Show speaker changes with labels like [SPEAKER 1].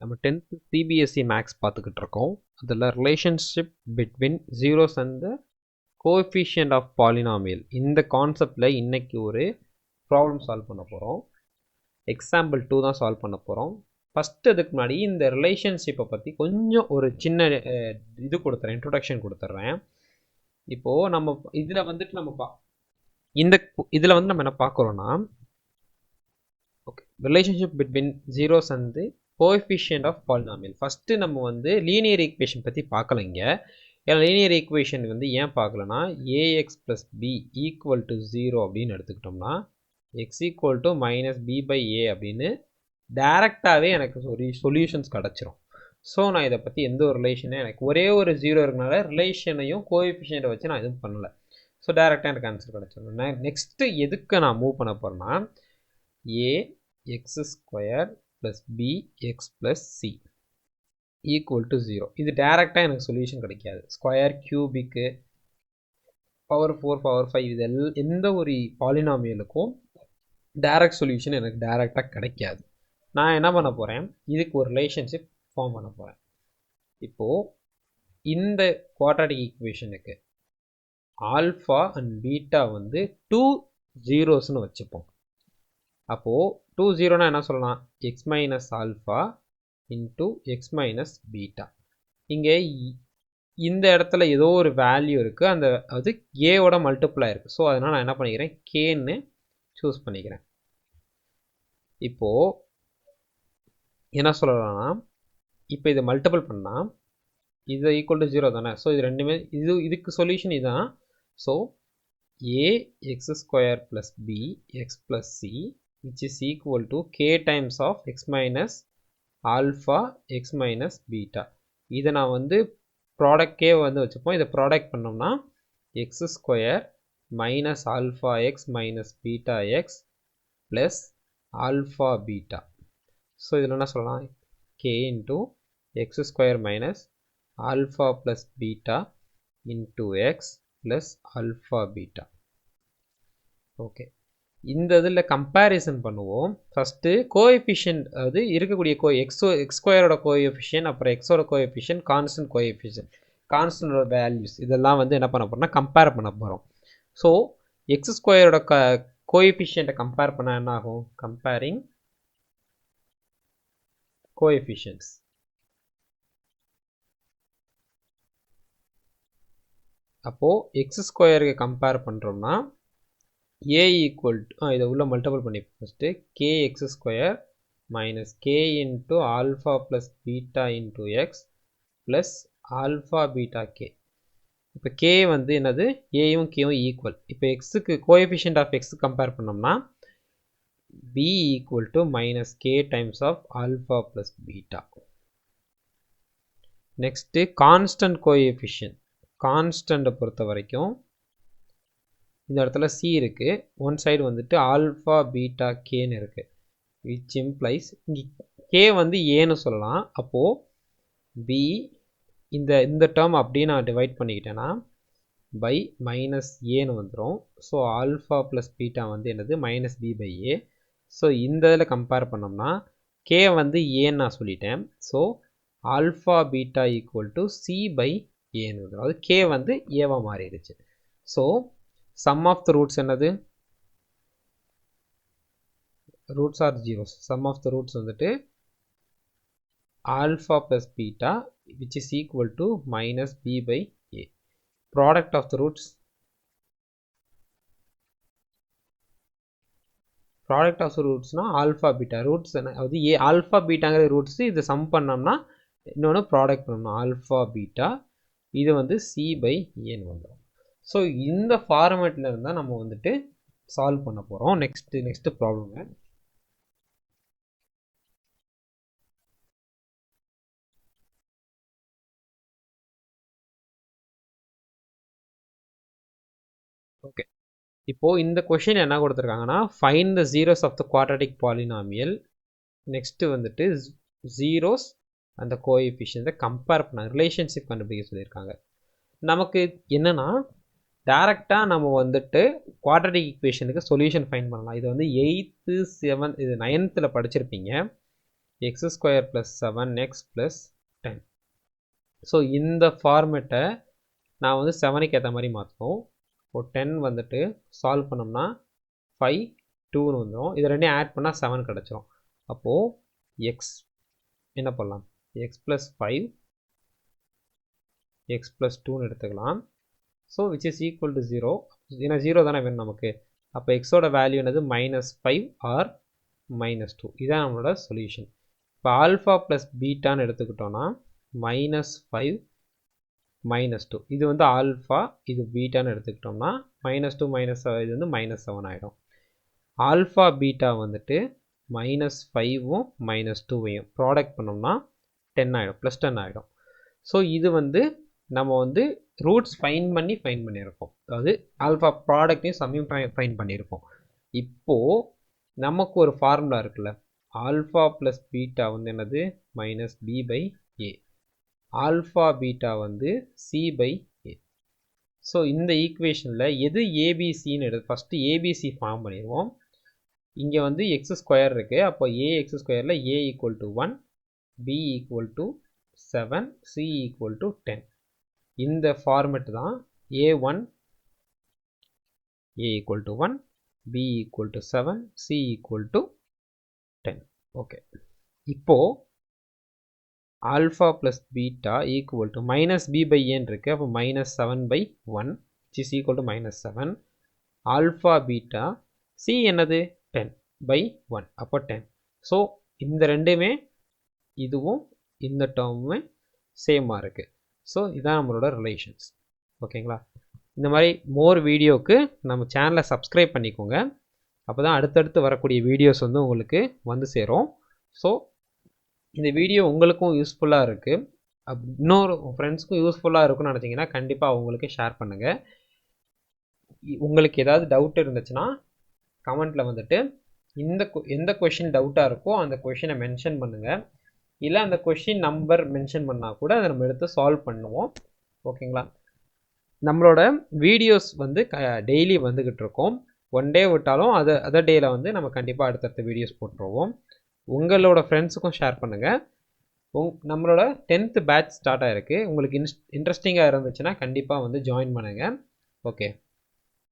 [SPEAKER 1] நம்ம 10th CBSE maths பார்த்துக்கிட்டு இருக்கோம். அதில் relationship between zeros and the coefficient of polynomial இந்த கான்செப்டில் இன்றைக்கி ஒரு ப்ராப்ளம் சால்வ் பண்ண போகிறோம். எக்ஸாம்பிள் 2 தான் சால்வ் பண்ண போகிறோம். ஃபஸ்ட்டு அதுக்கு முன்னாடி இந்த ரிலேஷன்ஷிப்பை பற்றி கொஞ்சம் ஒரு சின்ன இது கொடுத்துறேன், இன்ட்ரொடக்ஷன் கொடுத்துட்றேன். இப்போது நம்ம இதில் வந்துட்டு நம்ம இதில் வந்து நம்ம என்ன பார்க்குறோன்னா, okay, relationship between zeros and the coefficient of polynomial. First நம்ம வந்து லீனியர் ஈக்குவேஷன் பற்றி பார்க்கல இங்கே. ஏன்னா லீனியர் ஈக்குவேஷன் வந்து ஏன் பார்க்கலன்னா, a x plus b equal to 0 அப்படின்னு எடுத்துக்கிட்டோம்னா x equal to minus B by a அப்படின்னு டேரெக்டாகவே எனக்கு சொல்யூஷன்ஸ் கிடச்சிரும். ஸோ நான் இதை பற்றி எந்த ஒரு ரிலேஷனே, எனக்கு ஒரே ஒரு 0 இருக்கனால ரிலேஷனையும் கோஎஃபிஷியண்ட்டை வச்சு நான் எதுவும் பண்ணலை. ஸோ டேரெக்டாக எனக்கு ஆன்சர் கிடச்சிடும். நெக்ஸ்ட்டு எதுக்கு நான் மூவ் பண்ண போகிறேன்னா, a X square plus B X plus c equal to 0. இது டேரெக்டாக எனக்கு சொல்யூஷன் கிடைக்காது. ஸ்கொயர், கியூபிக்கு, பவர் 4, பவர் 5 இது எந்த ஒரு பாலினாமியலுக்கும் டேரெக்ட் சொல்யூஷன் எனக்கு டேரெக்டாக கிடைக்காது. நான் என்ன பண்ண போகிறேன், இதுக்கு ஒரு ரிலேஷன்ஷிப் ஃபார்ம் பண்ண போகிறேன். இப்போது இந்த குவாட்ராட்டிக் ஈக்குவேஷனுக்கு ஆல்ஃபா அண்ட் பீட்டா வந்து 2 ஜீரோஸ்னு வச்சுப்போம். அப்போது 2 0னா என்ன சொல்லலாம், X minus alpha into X minus beta. இங்கே இந்த இடத்துல ஏதோ ஒரு வேல்யூ இருக்குது, அந்த அது ஏவோட மல்டிப்ளை இருக்குது. ஸோ அதனால் நான் என்ன பண்ணிக்கிறேன், கேன்னு சூஸ் பண்ணிக்கிறேன். இப்போது என்ன சொல்லலாம்னா, இப்போ இதை மல்டிபிள் பண்ணால் இது ஈக்குவல் டு 0 தானே. ஸோ இது ரெண்டுமே இதுக்கு சொல்யூஷன் இதுதான். So A X square plus B X plus C which is equal to k times of x minus alpha x minus beta. இதை நான் வந்து ப்ராடக்ட் k வந்து வச்சுப்போம். இதை ப்ராடக்ட் பண்ணோம்னா x square minus alpha X minus beta X plus alpha beta. So இதில் என்ன சொல்லலாம், k into X square minus alpha plus beta into x plus alpha beta. Okay, இந்த இதில் கம்பேரிசன் பண்ணுவோம். ஃபஸ்ட்டு கோஎஃபிஷியன்ட், அது இருக்கக்கூடிய எக்ஸ் ஸ்கொயரோட கோஎஃபிஷியன்ட், அப்புறம் எக்ஸோட கோஎஃபிஷியன்ட், கான்ஸ்டன்ட் கோஎஃபிஷியன்ட், கான்ஸ்டன்டோட வேல்யூஸ் இதெல்லாம் வந்து என்ன பண்ண போகிறோம்னா கம்பேர் பண்ண போகிறோம். ஸோ எக்ஸ் ஸ்கொயரோட கோஎஃபிஷியண்ட்டை கம்பேர் பண்ணால் என்ன ஆகும், கம்பேரிங் கோஎஃபிஷியன்ட்ஸ். அப்போது எக்ஸ் ஸ்கொயருக்கு கம்பேர் பண்ணுறோம்னா a equal to இதை உள்ள மல்டிபிள் பண்ணி first k x square minus k into alpha plus beta into x plus alpha beta k. இப்போ k வந்து என்னது, ஏயும் கேவும் ஈக்குவல். இப்போ எக்ஸுக்கு கோஎஃபிஷியன்ட் ஆஃப் எக்ஸ் கம்பேர் பண்ணோம்னா b equal to minus k times of alpha plus beta. Next constant coefficient. கான்ஸ்டண்ட்டை பொறுத்த வரைக்கும் இந்த இடத்துல சி இருக்குது, ஒன் சைடு வந்துட்டு ஆல்ஃபா பீட்டா கேன்னு இருக்குது, விச் இம்ப்ளைஸ் இங்கே கே வந்து ஏன்னு சொல்லலாம். அப்போது பி இந்த டேர்ம் அப்படியே நான் டிவைட் பண்ணிக்கிட்டேன்னா பை மைனஸ் ஏன்னு வந்துடும். ஸோ ஆல்ஃபா ப்ளஸ் பீட்டா வந்து என்னது, minus B by A. So இந்த இதில் கம்பேர் பண்ணோம்னா கே வந்து ஏன்னு நான் சொல்லிட்டேன். So alpha beta equal to C by A வந்துடும். அது கே வந்து ஏவாக மாறிடுச்சு. So sum of the roots என்னது, roots are zeros. sum of the roots வந்துட்டு alpha plus beta which is equal to minus b by a. product of the roots, product of the roots னா alpha beta roots அது a alpha betaங்கிற roots இது sum பண்ணோம்னா இன்னொன்று product பண்ணோம்னா alpha beta, இது வந்து c by a வந்துடும். So இந்த ஃபார்மேட்டில் இருந்தால் நம்ம வந்துட்டு சால்வ் பண்ண போகிறோம். நெக்ஸ்ட்டு ப்ராப்ளங்க. ஓகே, இப்போது இந்த கொஷின் என்ன கொடுத்துருக்காங்கன்னா, find the zeros of the quadratic polynomial. Next வந்துட்டு ஜீரோஸ் அந்த கோஎஃபிஷியன்ட்டை கம்பேர் பண்ண ரிலேஷன்ஷிப் கண்டுபிடிக்க சொல்லியிருக்காங்க. நமக்கு என்னென்னா டேரெக்டாக நம்ம வந்துட்டு குவாட்ராட்டிக் ஈக்குவேஷனுக்கு சொல்யூஷன் ஃபைண்ட் பண்ணலாம். இது வந்து 8th 7th இது 9th படிச்சிருப்பீங்க. X square plus 7x plus 10. So இந்த ஃபார்மேட்டை நான் வந்து 7க்கு ஏற்ற மாதிரி மாற்றணும். இப்போ 10 வந்துட்டு சால்வ் பண்ணோம்னா 5 2ன்னு வந்துடும். இது ரெண்டையும் ஆட் பண்ணால் 7 கிடச்சிரும். அப்போது எக்ஸ் என்ன பண்ணலாம், எக்ஸ் ப்ளஸ் 5 எக்ஸ் ப்ளஸ் 2ன்னு எடுத்துக்கலாம். So which is equal to 0. ஏன்னா 0 தானே வேணும் நமக்கு. அப்போ எக்ஸோட வேல்யூ என்னது -5 ஆர் -2. இதுதான் நம்மளோட சொல்யூஷன். இப்போ ஆல்ஃபா ப்ளஸ் பீட்டான்னு எடுத்துக்கிட்டோன்னா -5 -2. இது வந்து ஆல்ஃபா, இது பீட்டான்னு எடுத்துக்கிட்டோம்னா -2 இது வந்து -7 ஆகிடும். ஆல்ஃபா பீட்டா வந்துட்டு -5ம் -2வையும் ப்ராடக்ட் பண்ணோம்னா 10 ஆகிடும், +10 ஆகிடும். ஸோ இது வந்து நம்ம வந்து ரூட்ஸ் ஃபைன் பண்ணியிருக்கோம். அதாவது ஆல்ஃபா ப்ராடக்ட்டையும் சம்மையும் ஃபைன் பண்ணியிருக்கோம். இப்போது நமக்கு ஒரு ஃபார்முலா இருக்குல்ல, ஆல்ஃபா ப்ளஸ் பீட்டா வந்து என்னது -b/a, ஆல்ஃபா பீட்டா வந்து c/a. ஸோ இந்த ஈக்குவேஷனில் எது ஏபிசின்னு ஃபஸ்ட்டு ஏபிசி ஃபார்ம் பண்ணிடுவோம். இங்கே வந்து எக்ஸ் ஸ்கொயர் இருக்குது. அப்போ ax ஸ்கொயரில் a = 1, b = 7, c = 10. இந்த ஃபார்மெட் தான் a1 a = 1, b = 7, c = 10. Okay, இப்போது alpha plus beta equal to -b/a இருக்குது. அப்போ -7/1 which is equal to -7. Alpha beta c என்னது 10/1, அப்போ 10. ஸோ இந்த ரெண்டுமே இதுவும் இந்த டேர்முமே சேமாக இருக்குது. ஸோ இதான் நம்மளோட ரிலேஷன்ஸ். ஓகேங்களா? இந்த மாதிரி மோர் வீடியோவுக்கு நம்ம சேனலை சப்ஸ்கிரைப் பண்ணிக்கோங்க. அப்போ தான் அடுத்தடுத்து வரக்கூடிய வீடியோஸ் வந்து உங்களுக்கு வந்து சேரும். ஸோ இந்த வீடியோ உங்களுக்கும் யூஸ்ஃபுல்லாக இருக்குது, இன்னொரு ஃப்ரெண்ட்ஸ்க்கும் யூஸ்ஃபுல்லாக இருக்குன்னு நினச்சிங்கன்னா கண்டிப்பாக அவங்களுக்கு ஷேர் பண்ணுங்கள். உங்களுக்கு ஏதாவது டவுட் இருந்துச்சுன்னா கமெண்ட்டில் வந்துட்டு எந்த கொஷின் டவுட்டாக இருக்கோ அந்த கொஷினை மென்ஷன் பண்ணுங்கள். இல்லை அந்த கொஷின் நம்பர் மென்ஷன் பண்ணால் கூட அதை நம்ம எடுத்து சால்வ் பண்ணுவோம். ஓகேங்களா? நம்மளோட வீடியோஸ் வந்து டெய்லி வந்துக்கிட்டு இருக்கோம். ஒன் டே விட்டாலும் அதர் டேயில் வந்து நம்ம கண்டிப்பாக அடுத்தடுத்த வீடியோஸ் போட்டுருவோம். உங்களோட ஃப்ரெண்ட்ஸுக்கும் ஷேர் பண்ணுங்கள். நம்மளோட 10th பேட்ச் ஸ்டார்ட் ஆகிருக்கு. உங்களுக்கு இன்ட்ரெஸ்டிங்காக இருந்துச்சுன்னா கண்டிப்பாக வந்து ஜாயின் பண்ணுங்கள். ஓகே.